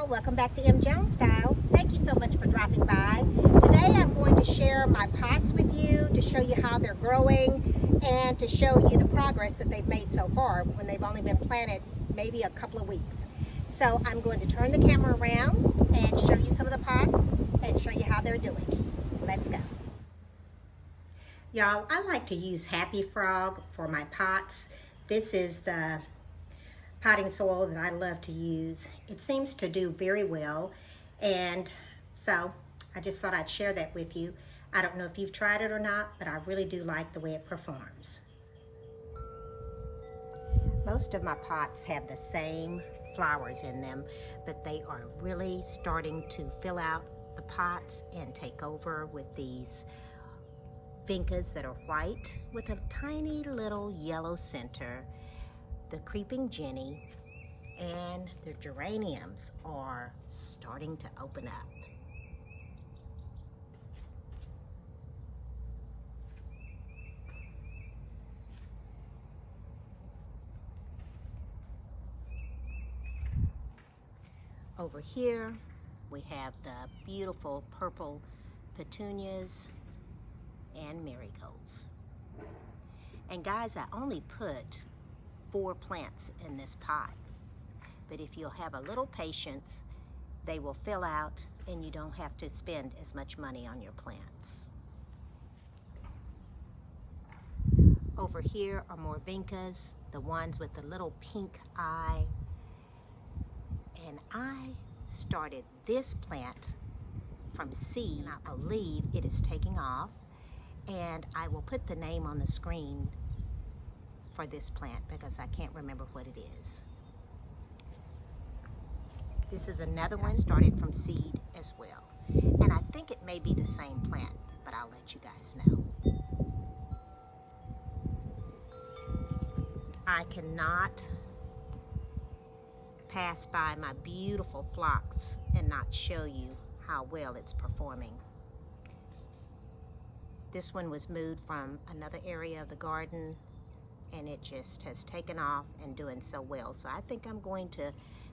y'all, welcome back to M. Jones Style. Thank you so much for dropping by. Today I'm going to share my pots with you to show you how they're growing and to show you the progress that they've made so far when they've only been planted maybe a couple of weeks. So I'm going to turn the camera around and show you some of the pots and show you how they're doing. Let's go. Y'all, I like to use Happy Frog for my pots. This is the potting soil that I love to use. It seems to do very well, and so I just thought I'd share that with you. I don't know if you've tried it or not, but I really do like the way it performs. Most of my pots have the same flowers in them, but they are really starting to fill out the pots and take over with these vincas that are white with a tiny little yellow center. The creeping Jenny and the geraniums are starting to open up. Over here we have the beautiful purple petunias and marigolds. And guys, I only put 4 plants in this pot, but if you'll have a little patience, they will fill out and you don't have to spend as much money on your plants. Over here are more vincas, the ones with the little pink eye. And I started this plant from seed, and I believe it is taking off, and I will put the name on the screen for this plant because I can't remember what it is. This is another one started from seed as well. And I think it may be the same plant, but I'll let you guys know. I cannot pass by my beautiful phlox and not show you how well it's performing. This one was moved from another area of the garden, and it just has taken off and doing so well. So I think I'm going to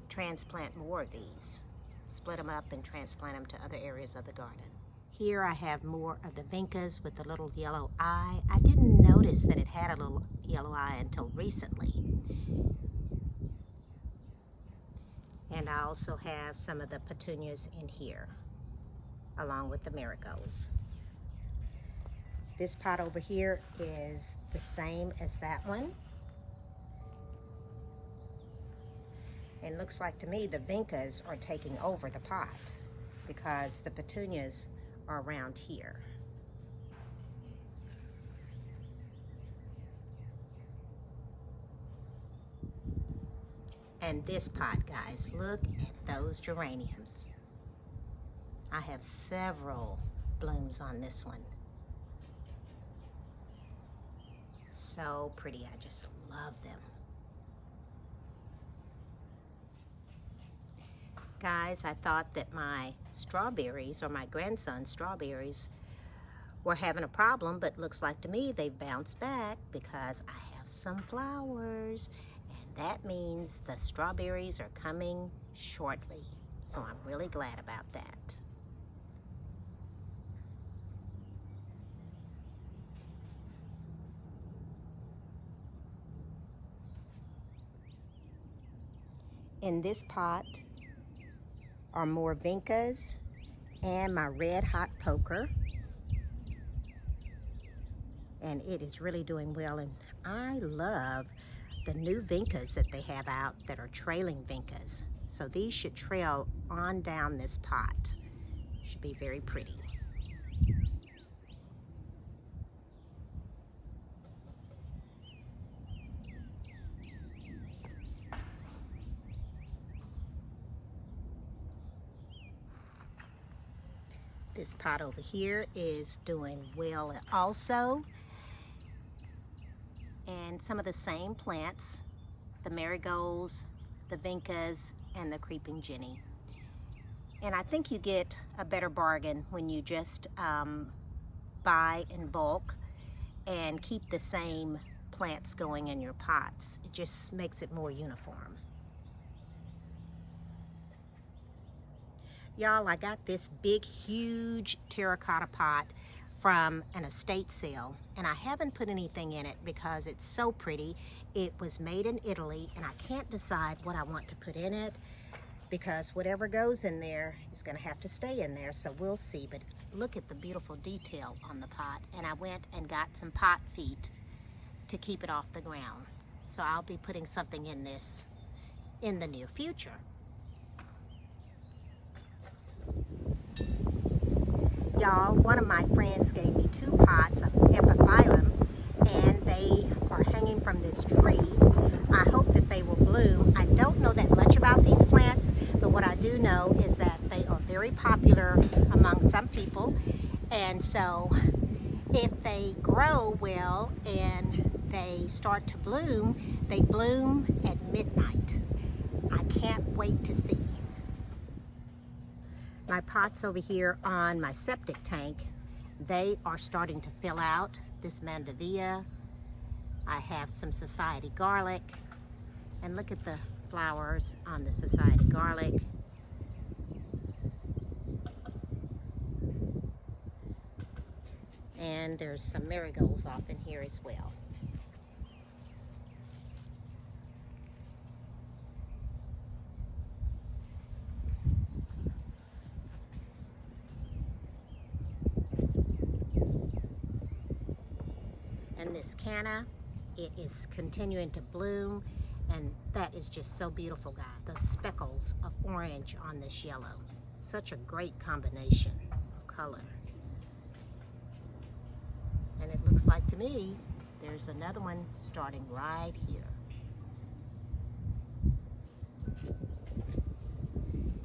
transplant more of these, split them up and transplant them to other areas of the garden. Here I have more of the vincas with the little yellow eye. I didn't notice that it had a little yellow eye until recently. And I also have some of the petunias in here, along with the marigolds. This pot over here is the same as that one. And looks like to me the vincas are taking over the pot because the petunias are around here. And this pot, guys, look at those geraniums. I have several blooms on this one. So pretty, I just love them. Guys, I thought that my strawberries, or my grandson's strawberries, were having a problem, but looks like to me they've bounced back because I have some flowers, and that means the strawberries are coming shortly. So I'm really glad about that. In this pot are more vincas and my red hot poker, and it is really doing well. And I love the new vincas that they have out that are trailing vincas. So these should trail on down this pot. Should be very pretty. This pot over here is doing well also. And some of the same plants, the marigolds, the vincas, and the creeping Jenny. And I think you get a better bargain when you just buy in bulk and keep the same plants going in your pots. It just makes it more uniform. Y'all, I got this big, huge terracotta pot from an estate sale, and I haven't put anything in it because it's so pretty. It was made in Italy, and I can't decide what I want to put in it because whatever goes in there is going to have to stay in there, so we'll see. But look at the beautiful detail on the pot, and I went and got some pot feet to keep it off the ground. So I'll be putting something in this in the near future. Y'all, one of my friends gave me 2 pots of epiphyllum, and they are hanging from this tree. I hope that they will bloom. I don't know that much about these plants, but what I do know is that they are very popular among some people. And so if they grow well and they start to bloom, they bloom at midnight. I can't wait to see. My pots over here on my septic tank, they are starting to fill out. This mandevilla, I have some society garlic, and look at the flowers on the society garlic. And there's some marigolds off in here as well. And this canna, it is continuing to bloom, and that is just so beautiful, guys. The speckles of orange on this yellow. Such a great combination of color. And it looks like to me, there's another one starting right here.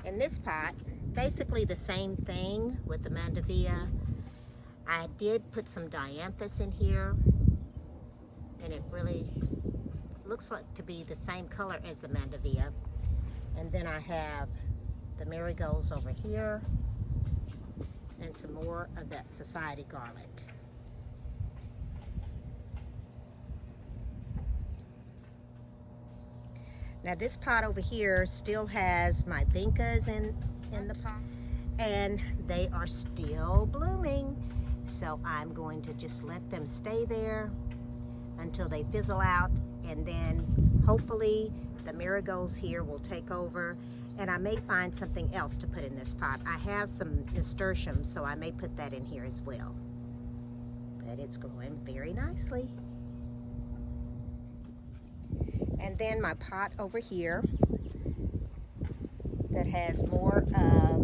In this pot, basically the same thing with the mandevilla. I did put some dianthus in here, and it really looks like to be the same color as the mandevilla. And then I have the marigolds over here and some more of that society garlic. Now this pot over here still has my vincas in the pot, and they are still blooming. So I'm going to just let them stay there until they fizzle out, and then hopefully the marigolds here will take over, and I may find something else to put in this pot. I have some nasturtium, so I may put that in here as well. But it's growing very nicely. And then my pot over here that has more of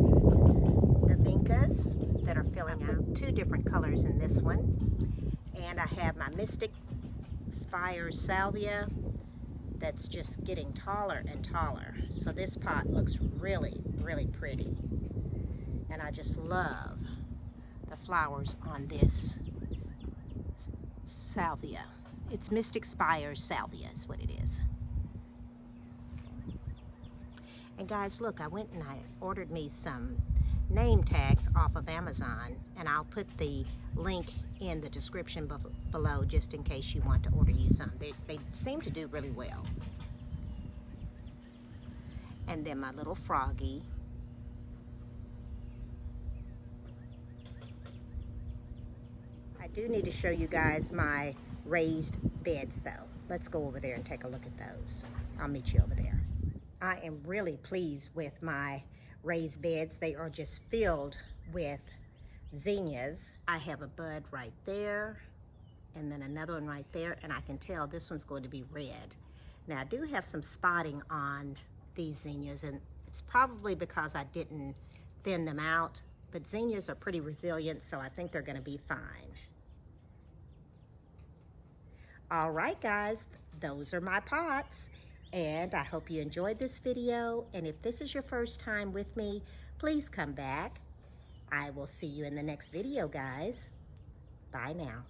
the vincas that are filling out. 2 different colors in this one. And I have my Mystic Spires salvia that's just getting taller and taller. So this pot looks really, really pretty. And I just love the flowers on this salvia. It's Mystic Spires salvia is what it is. And guys, look, I went and I ordered me some name tags off of Amazon, and I'll put the link in the description below just in case you want to order you some. They seem to do really well. And then my little froggy. I do need to show you guys my raised beds though. Let's go over there and take a look at those. I'll meet you over there. I am really pleased with my raised beds. They are just filled with zinnias. I have a bud right there, and then another one right there, and I can tell this one's going to be red. Now I do have some spotting on these zinnias, and it's probably because I didn't thin them out, but zinnias are pretty resilient, so I think they're going to be fine. All right, guys, those are my pots, and I hope you enjoyed this video. And if this is your first time with me, please come back. I will see you in the next video, guys. Bye now.